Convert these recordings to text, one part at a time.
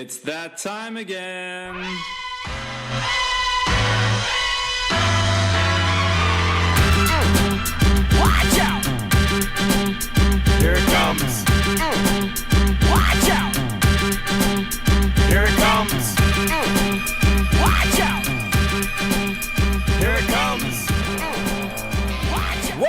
It's that time again. Watch out! Here it comes. Watch out! Here it comes. Watch out! Here it comes. Watch out!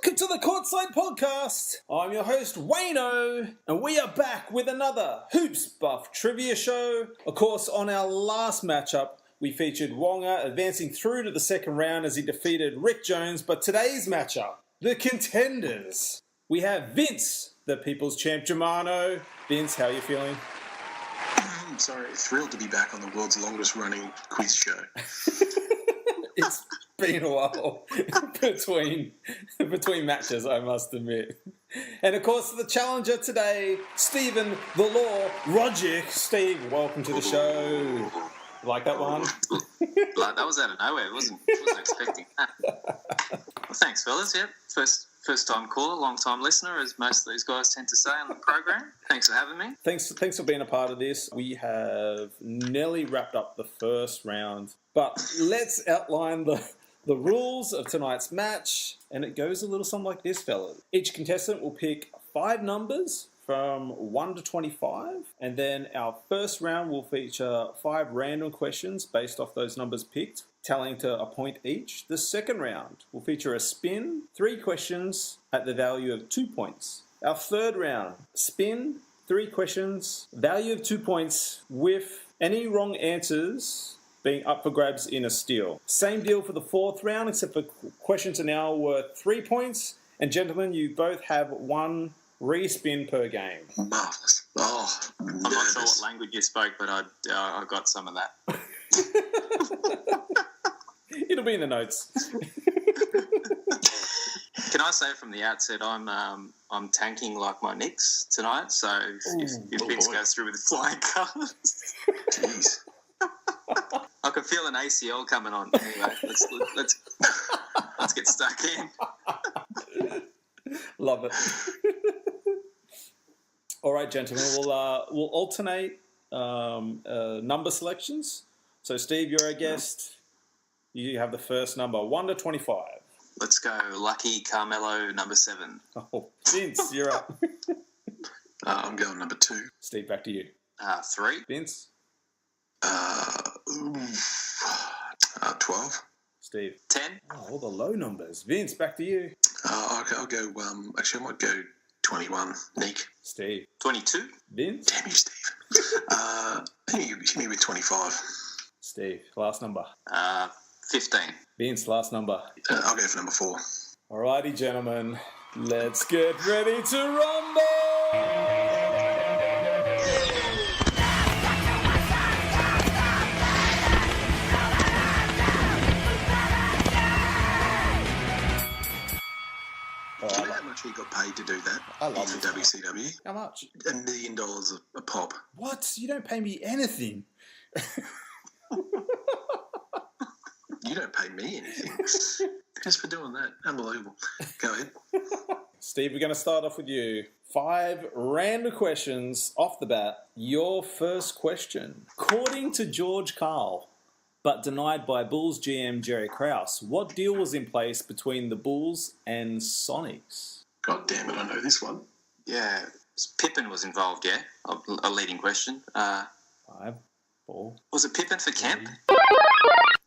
Welcome to the Courtside Podcast. I'm your host, Wayno, and we are back with another Hoops Buff trivia show. Of course, on our last matchup, we featured Wonga advancing through to the second round as he defeated Rick Jones. But today's matchup, the contenders, we have Vince, the People's Champ Germano. Vince, how are you feeling? I'm sorry, thrilled to be back on the world's longest running quiz show. It's been a while between matches, I must admit. And of course, the challenger today, Stephen the Law Rogic. Steve, welcome to the show. Like that one? Like, that was out of nowhere. Wasn't expecting that. Well, thanks, fellas. Yep, first time caller, long time listener, as most of these guys tend to say on the program. Thanks for having me. Thanks for being a part of this. We have nearly wrapped up the first round, but let's outline the rules of tonight's match, and it goes a little something like this, fellas. Each contestant will pick 5 numbers from 1 to 25, and then our first round will feature 5 random questions based off those numbers picked, tallying to a point each. The second round will feature a spin, 3 questions at the value of 2 points. Our third round, spin, 3 questions, value of 2 points, with any wrong answers being up for grabs in a steal. Same deal for the fourth round, except for questions are now worth 3 points. And gentlemen, you both have 1 re-spin per game. Marvellous. Oh, I'm not sure what language you spoke, but I got some of that. It'll be in the notes. Can I say from the outset, I'm tanking like my Knicks tonight. So if Vince goes through with flying colours, Jeez. I can feel an ACL coming on. Anyway, let's get stuck in. Love it. All right, gentlemen, we'll alternate number selections. So, Steve, you're a guest. You have the first number, 1 to 25. Let's go, Lucky Carmelo, number 7. Oh, Vince, you're up. I'm going number 2. Steve, back to you. 3. Vince. 12. Steve. 10. Oh, all the low numbers. Vince, back to you. I'll go, actually, I might go 21. Nick. Steve. 22. Vince. Damn you, Steve. I think you hit me with 25. Steve, last number. 15. Vince, last number. I'll go for number 4. Alrighty, gentlemen. Let's get ready to rumble! Do you know how much he got paid to do that? I love in it. WCW? How much? $1 million a pop. What? You don't pay me anything. You don't pay me anything. Just for doing that. Unbelievable. Go ahead. Steve, we're going to start off with you. 5 random questions off the bat. Your first question. According to George Karl, but denied by Bulls GM Jerry Krause, what deal was in place between the Bulls and Sonics? God damn it, I know this one. Yeah, Pippen was involved, yeah? A leading question. 5, 4. Was it Pippen for Kemp?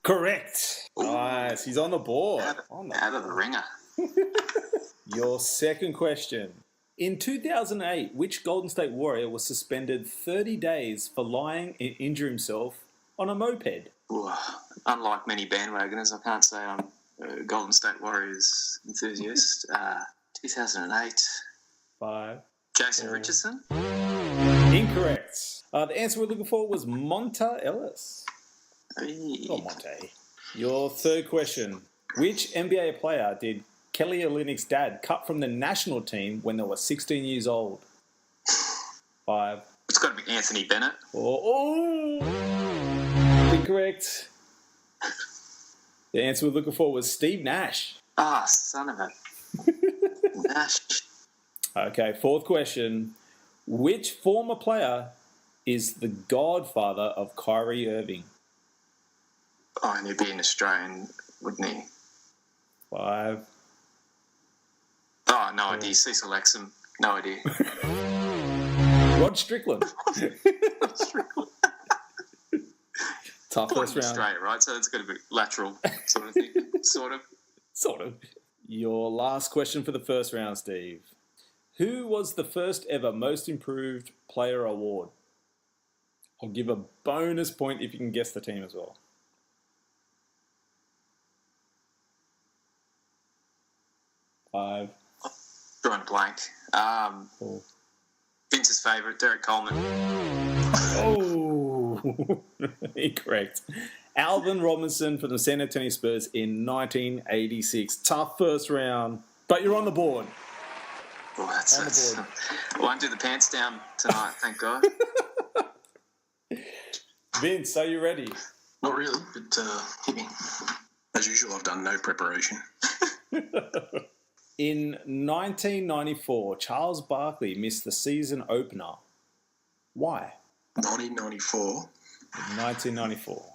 Correct. Nice. He's on the board. Out of the ringer. Your second question. In 2008, which Golden State Warrior was suspended 30 days for lying and injuring himself on a moped? Ooh, unlike many bandwagoners, I can't say I'm a Golden State Warriors enthusiast. 2008. 5. Jason 4. Richardson? Incorrect. The answer we're looking for was Monta Ellis. Hey. Not Monte. Your third question. Which NBA player did Kelly Olynyk's dad cut from the national team when they were 16 years old? 5. It's got to be Anthony Bennett. 4. Oh! Incorrect. The answer we're looking for was Steve Nash. Ah, son of a... Nash. Okay, fourth question. Which former player is the godfather of Kyrie Irving? Oh, and he'd be an Australian, wouldn't he? 5. Oh, no idea. Cecil Exum. No idea. Rod Strickland. Tough Born first in round. Australia, right? So it's got to be lateral sort of thing. Sort of. Sort of. Your last question for the first round, Steve. Who was the first ever Most Improved Player award? I'll give a bonus point if you can guess the team as well. 5. Drawing a blank. 4. Vince's favourite, Derek Coleman. Oh, incorrect. Alvin Robinson from the San Antonio Spurs in 1986. Tough first round, but you're on the board. Oh, that's I won't do the pants down tonight, thank God. Vince, are you ready? Not really, but hit me. As usual, I've done no preparation. In 1994, Charles Barkley missed the season opener. Why? 1994. In 1994.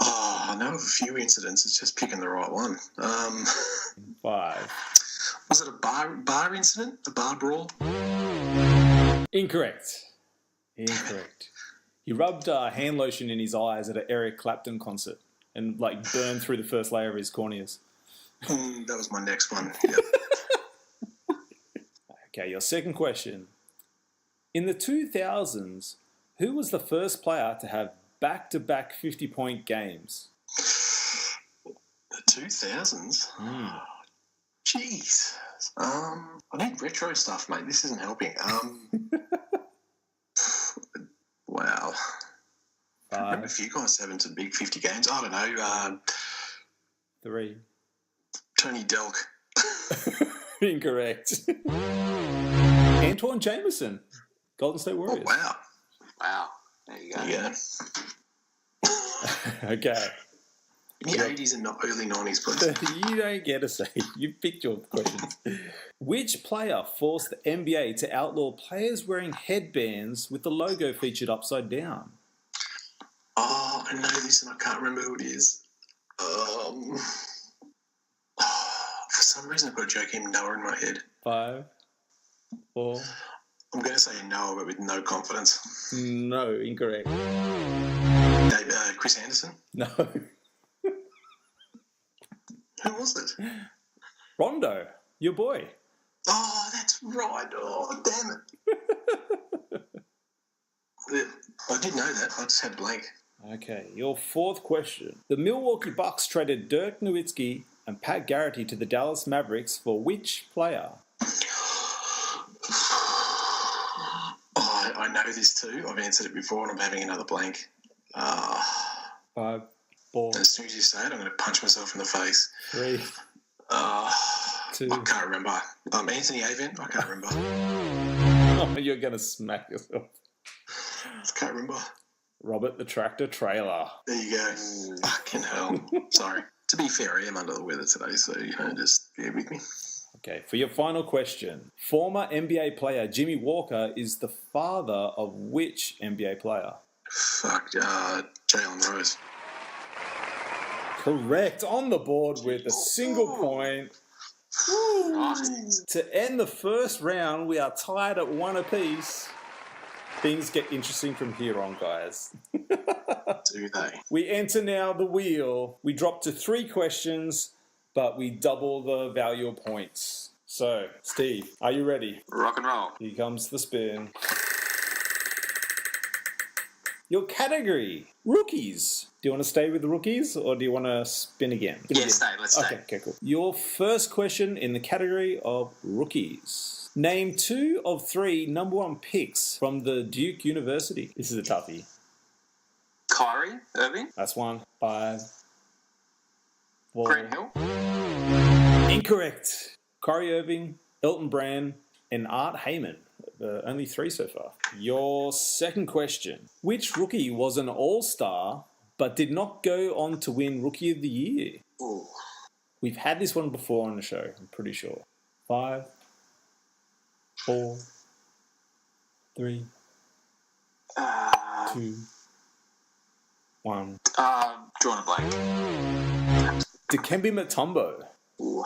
Oh, I know of a few incidents. It's just picking the right one. 5. Was it a bar incident? A bar brawl? Incorrect. He rubbed hand lotion in his eyes at an Eric Clapton concert and burned through the first layer of his corneas. That was my next one. Yep. Okay, your second question. In the 2000s, who was the first player to have back-to-back 50-point games? The 2000s? Jeez. I need retro stuff, mate. This isn't helping. Wow. I remember a few guys having some big 50 games. I don't know. 3. Tony Delk. Incorrect. Antoine Jameson, Golden State Oh, Warriors. wow. Wow. There you go. Yeah. Okay. In the 80s and early 90s, please. You don't get a say. You picked your questions. Which player forced the NBA to outlaw players wearing headbands with the logo featured upside down? Oh, I know this and I can't remember who it is. For some reason I've got Joakim Noah in my head. 5, 4. I'm going to say Noah, but with no confidence. No, incorrect. Chris Anderson? No. Who was it? Rondo, your boy. Oh, that's right. Oh, damn it. Yeah, I did know that. I just had blank. Okay, your fourth question. The Milwaukee Bucks traded Dirk Nowitzki and Pat Garrity to the Dallas Mavericks for which player? Oh, I know this too. I've answered it before and I'm having another blank. 5, 4, As soon as you say it, I'm going to punch myself in the face. 3, 2. I can't remember. Anthony Avent? I can't remember. Oh, you're going to smack yourself. I can't remember. Robert the Tractor Trailer. There you go. Fucking hell. Sorry. To be fair, I am under the weather today, so, just bear with me. Okay, for your final question. Former NBA player Jimmy Walker is the father of which NBA player? Fuck, Jalen Rose. Correct. On the board with a single point. Woo. Nice. To end the first round, we are tied at 1 apiece. Things get interesting from here on, guys. Do they? We enter now the wheel. We drop to 3 questions, but we double the value of points. So, Steve, are you ready? Rock and roll. Here comes the spin. Your category, rookies. Do you want to stay with the rookies or do you want to spin again? Yeah, stay. Let's stay. Okay, cool. Your first question in the category of rookies. Name 2 of 3 number 1 picks from the Duke University. This is a toughie. Kyrie Irving. That's 1. 5, 4. Grant Hill. Incorrect. Kyrie Irving, Elton Brand, and Art Heyman. Only 3 so far. Your second question. Which rookie was an all-star but did not go on to win Rookie of the Year. Ooh. We've had this one before on the show, I'm pretty sure. 5, 4, 3, 2, 1. Drawing a blank. Dikembe Mutombo. Ooh.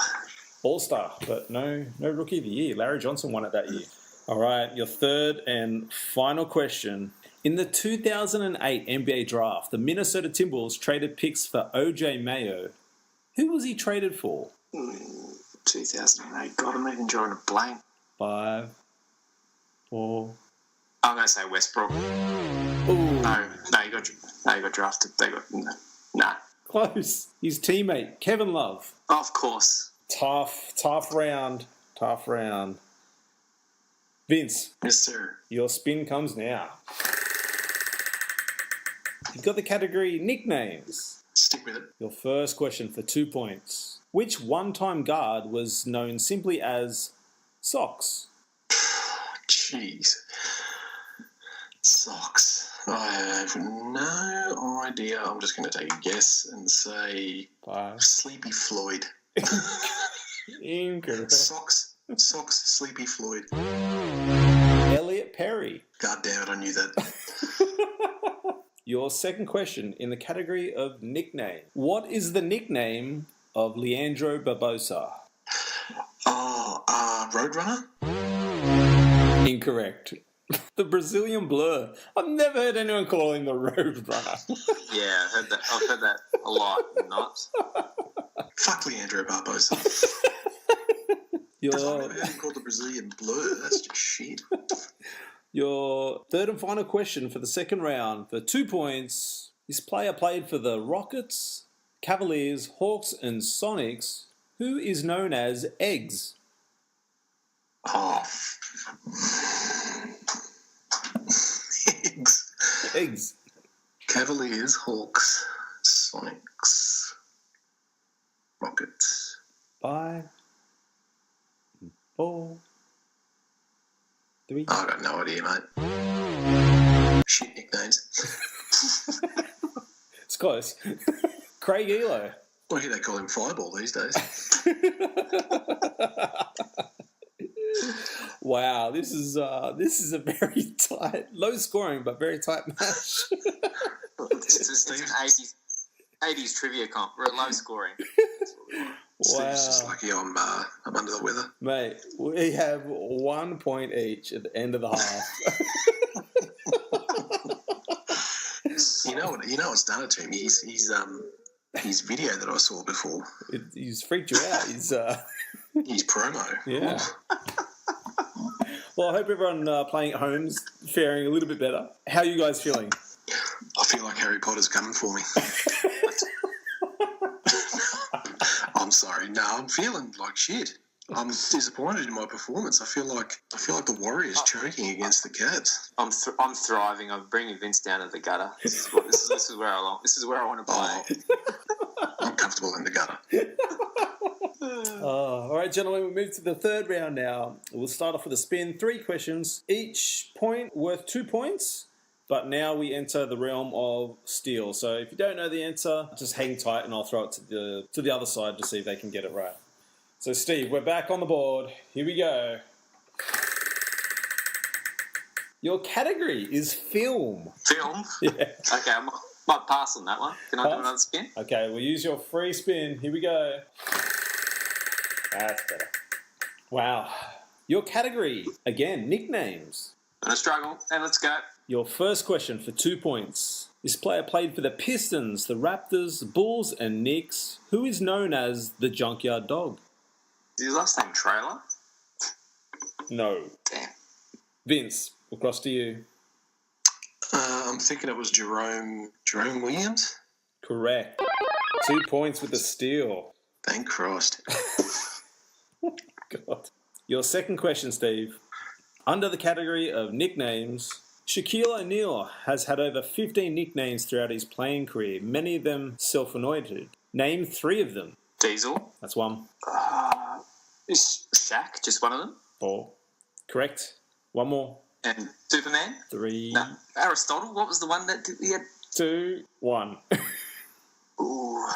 All-star, but no Rookie of the Year. Larry Johnson won it that year. All right, your third and final question. In the 2008 NBA draft, the Minnesota Timberwolves traded picks for O.J. Mayo. Who was he traded for? 2008. God, I'm even drawing a blank. 5, 4. I'm going to say Westbrook. Ooh, No, he got drafted. Nah. close. His teammate, Kevin Love. Of course. Tough round. Vince, Yes, sir. your spin comes now. You've got the category nicknames. Stick with it. Your first question for 2 points. Which one-time guard was known simply as Socks? Jeez. Socks. I have no idea. I'm just going to take a guess and say 5. Sleepy Floyd. Incorrect. Socks, Sleepy Floyd. Elliot Perry. God damn it, I knew that. Your second question in the category of nickname. What is the nickname of Leandro Barbosa? Roadrunner? Incorrect. The Brazilian Blur. I've never heard anyone call him the Roadrunner. Yeah, I've heard that a lot. Not. Fuck Leandro Barbosa. I've never heard him called the Brazilian Blur. That's just shit. Your third and final question for the second round for 2 points. This player played for the Rockets, Cavaliers, Hawks, and Sonics. Who is known as Eggs? Oh. Eggs. Cavaliers, Hawks, Sonics, Rockets. 5, 4, 3. I got no idea, mate. Shit nicknames. It's close. Craig Elo. I hear they call him Fireball these days. Wow, this is a very tight, low scoring but very tight match. It's an 80s trivia comp. We're at low scoring. Steve's just lucky I'm under the weather. Mate, we have 1 point each at the end of the half. You know what's done it to me? His video that I saw before. He's freaked you out. His promo. Yeah. Well, I hope everyone playing at home's faring a little bit better. How are you guys feeling? I feel like Harry Potter's coming for me. I'm sorry. No, I'm feeling like shit. I'm disappointed in my performance. I feel like the Warriors choking against the Cavs. I'm thriving. I'm bringing Vince down to the gutter. This is where I want to play. I'm comfortable in the gutter. All right, gentlemen, we move to the third round now. We'll start off with a spin. 3 questions, each point worth 2 points. But now we enter the realm of steel. So if you don't know the answer, just hang tight and I'll throw it to the other side to see if they can get it right. So Steve, we're back on the board. Here we go. Your category is film. Film? Yeah. Okay, I might pass on that one. Can I do another spin? Okay, we'll use your free spin. Here we go. That's better. Wow. Your category, again, nicknames. Gonna struggle. And let's go. Your first question for 2 points. This player played for the Pistons, the Raptors, the Bulls, and Knicks. Who is known as the Junkyard Dog? Is his last name Trailer? No. Damn. Vince, across to you. I'm thinking it was Jerome Williams. Correct. 2 points with the steal. Thank Christ. God. Your second question, Steve. Under the category of nicknames, Shaquille O'Neal has had over 15 nicknames throughout his playing career, many of them self-anointed. Name 3 of them. Diesel. That's 1. Is Shaq just one of them? 4. Correct. 1 more. And Superman? 3. No. Aristotle. What was the one that he had 2, 1. Ooh.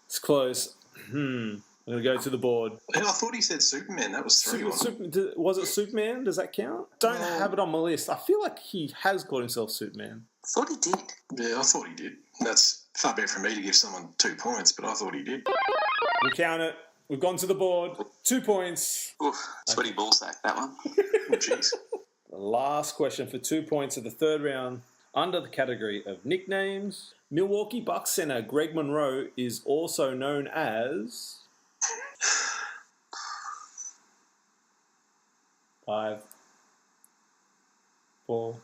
It's close. I'm going to go to the board. I thought he said Superman. That was 3, wasn't it? Was it Superman? Does that count? Don't have it on my list. I feel like he has called himself Superman. I thought he did. Yeah, I thought he did. That's far better for me to give someone 2 points, but I thought he did. We'll count it. We've gone to the board. 2 points. Oof, sweaty ballsack, that one. Oh, jeez. The last question for 2 points of the third round. Under the category of nicknames, Milwaukee Bucks center Greg Monroe is also known as... 5, 4,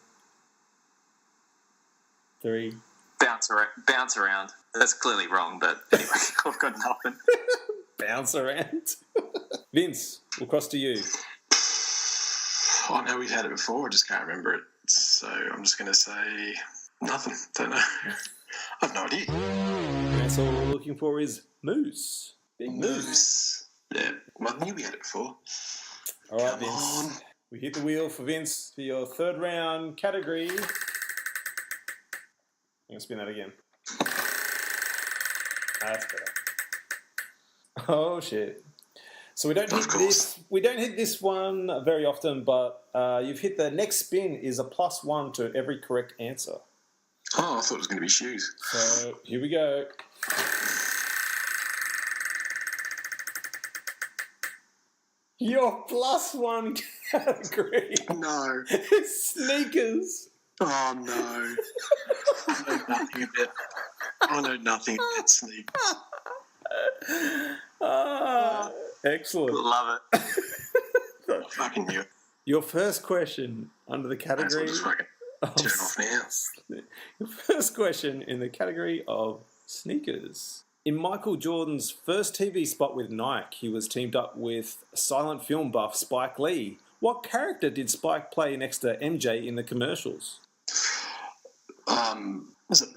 3. Bounce around. That's clearly wrong, but anyway, I've got nothing. Bounce around. Vince, we'll cross to you. I know we've had it before, I just can't remember it. So I'm just going to say nothing. Don't know. I've no idea. That's all we're looking for is Moose. Big Moose. Yeah, I knew we had it before. All right, Come Vince. on. We hit the wheel for Vince for your third round category. I'm going to spin that again. That's better. Oh, shit. So we don't hit this. We don't hit this one very often, but you've hit the next spin is a +1 to every correct answer. Oh, I thought it was going to be shoes. So here we go. Your +1 category No. is sneakers. Oh, no. I know nothing about sneakers. Excellent. Love it. I fucking knew it. Your first question under the category Just fucking of turn off now. Your first question in the category of sneakers. In Michael Jordan's first TV spot with Nike, he was teamed up with silent film buff Spike Lee. What character did Spike play next to MJ in the commercials? Was it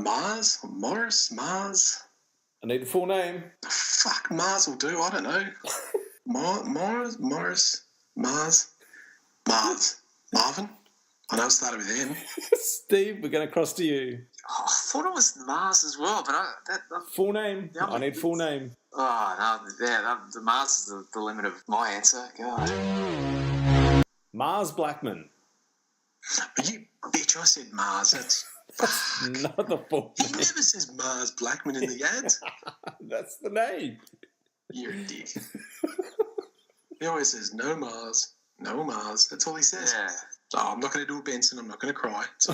Mars? Or Morris? Mars? I need the full name. Fuck, Mars will do. I don't know. Morris? Mars? Marvin? I know it started with M. Steve, we're going to cross to you. Oh, I thought it was Mars as well, but Full name. Yeah, I need full name. Oh, no, yeah, the Mars is the limit of my answer. God. Mars Blackman. You bitch, I said Mars. That's Not the full He name. never says Mars Blackman in the ads. That's the name. You're a dick. He always says no Mars. That's all he says. Yeah. Oh, I'm not going to do a Benson. I'm not going to cry. So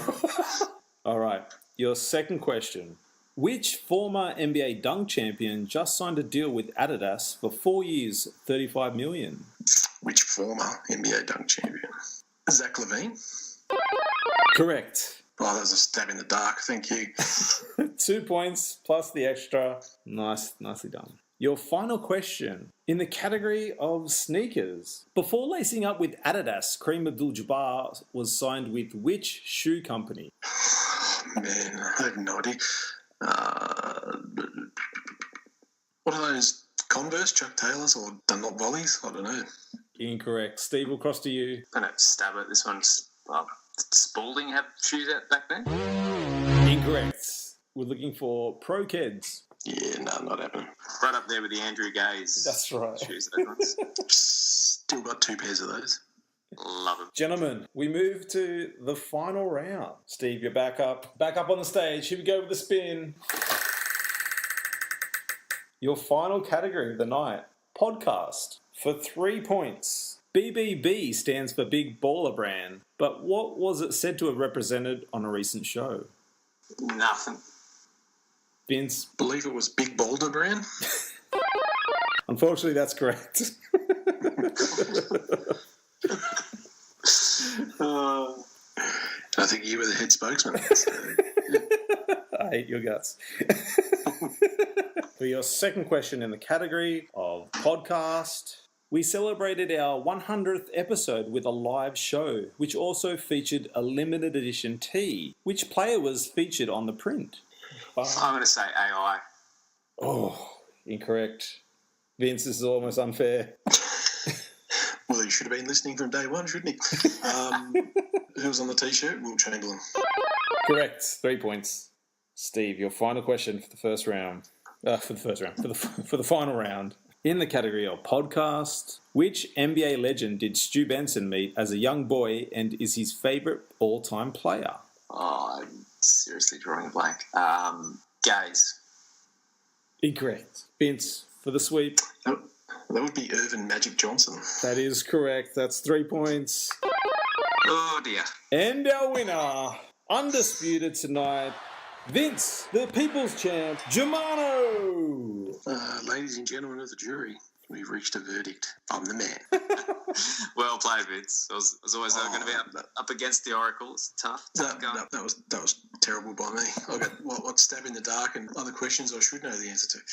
All right. Your second question. Which former NBA dunk champion just signed a deal with Adidas for 4 years, $35 million? which former NBA dunk champion? Zach LaVine. Correct. Oh, that was a stab in the dark. Thank you. 2 points plus the extra. Nicely done. Your final question. In the category of sneakers, before lacing up with Adidas, Kareem Abdul-Jabbar was signed with which shoe company? Man, I have no idea. What are those? Converse, Chuck Taylors, or Dunlop Volleys? I don't know. Incorrect. Steve, will cross to you. I'm going to stab it. This one's... Spalding have shoes out back then? Incorrect. We're looking for Pro Kids. Yeah, no, not happening. Right up there with the Andrew Gaze. That's right. Shoes, those ones. Still got 2 pairs of those. Love them. Gentlemen, we move to the final round. Steve, you're back up. Back up on the stage. Here we go with the spin. Your final category of the night. Podcast. For 3 points. BBB stands for Big Baller Brand, but what was it said to have represented on a recent show? Nothing. Vince? Believe it was Big Boulder Brand. Unfortunately, that's correct. I think you were the head spokesman. I hate your guts. For your second question in the category of podcast, we celebrated our 100th episode with a live show, which also featured a limited edition tee. Which player was featured on the print? I'm going to say AI. Oh, incorrect. Vince, this is almost unfair. Well, he should have been listening from day one, shouldn't he? Who was on the T-shirt? Will Chamberlain. Correct. 3 points. Steve, your final question for the first round. For the final round. In the category of podcast, which NBA legend did Stu Benson meet as a young boy and is his favourite all-time player? Oh, I'm seriously drawing a blank. Gaze. Incorrect. Vince, for the sweep. That would be Irvin Magic Johnson. That is correct. That's 3 points. Oh, dear. And our winner, undisputed tonight, Vince, the People's Champ, Germano. Ladies and gentlemen of the jury, we've reached a verdict. I'm the man. Well played, Vince. I was always going to be up against the Oracle. It's tough going. That was terrible by me. I got what stab in the dark and other questions I should know the answer to.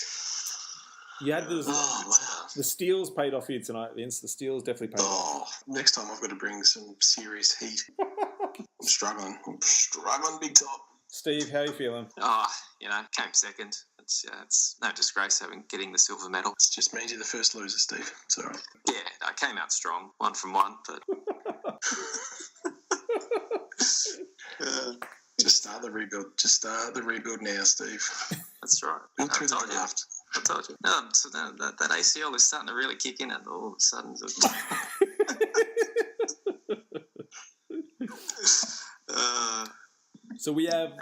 You had wow. The steals paid off you tonight, Vince. The steals definitely paid off. Next time I've got to bring some serious heat. I'm struggling big time. Steve, how are you feeling? Came second. It's no disgrace getting the silver medal. It just means you're the first loser, Steve. It's all right. Yeah, I came out strong, 1 from 1, but just start the rebuild. Just start the rebuild now, Steve. That's right. Build through the draft. I told you. No, so that ACL is starting to really kick in, and all of a sudden. So we have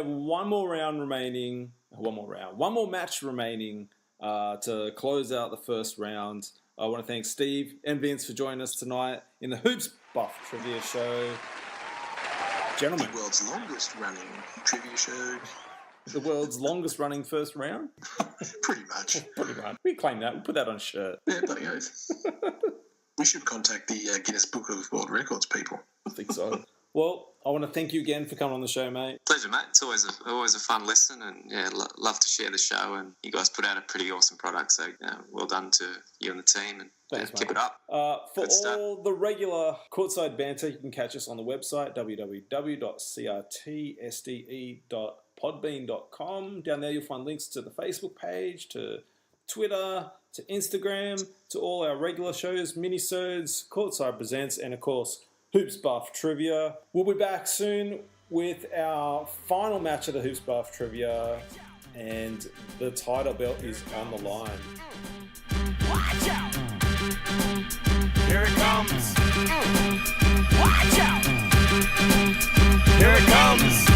one more match remaining to close out the first round. I want to thank Steve and Vince for joining us tonight in the Hoops Buff Trivia Show. Gentlemen. The world's longest running trivia show. The world's longest running first round? Pretty much. We claim that. We'll put that on a shirt. Yeah, bloody oath. We should contact the Guinness Book of World Records people. I think so. Well, I want to thank you again for coming on the show, mate. Pleasure, mate. It's always a fun listen, and love to share the show. And you guys put out a pretty awesome product, so well done to you and the team, and thanks, keep it up. For all the regular courtside banter, you can catch us on the website www.CRTSDE.podbean.com. Down there, you'll find links to the Facebook page, to Twitter, to Instagram, to all our regular shows, minisodes, Courtside Presents, and of course, Hoops Buff Trivia. We'll be back soon with our final match of the Hoops Buff Trivia, and the title belt is on the line. Watch out! Here it comes. Watch out! Here it comes.